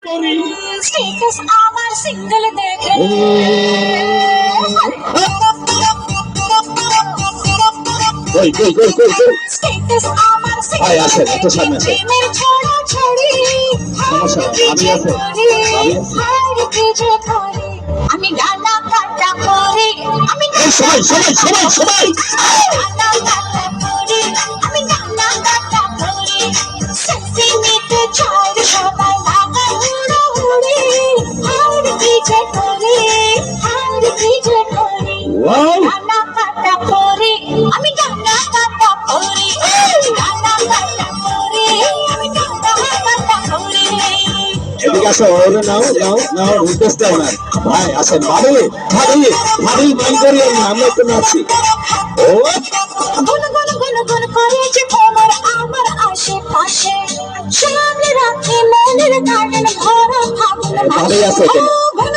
করি স্ট্যাটাস আমার সিঙ্গেল দেখে কই কই কই কই কই স্ট্যাটাস আমার ভাই আসেন একটু সামনে আসেন প্রেমের ছড়াছড়ি সমস্যা নাই আমি আছে আমি আছি আর কি যে করি আমি গানা কাটা করি আমি এই সবাই সবাই সবাই সবাই গানা কাটা করি আমি গানা কাটা করি সেলফি নিতে চাই সবাই লাগা হুড়োহুড়ি আর কি যে করি আর কি যে করি ওয়াও গানা কাটা করি আমি গানা কাটা করি গানা কাটা করি আমি গানা কাটা করি এদিকে আসো ওরে নাও নাও নাও রিকোয়েস্ট না ভাই আসেন ভাবি ভাবি ভাবি মাইন্ড করিও না আমরা একটু নাচি ও গুন গুন গুন গুন করে যে ভ্রমর আমার আশেপাশে সামনে রাখি মনের গার্ডেন ভরা ফাগুন ভালোই মাসে আছে এখানে। গুন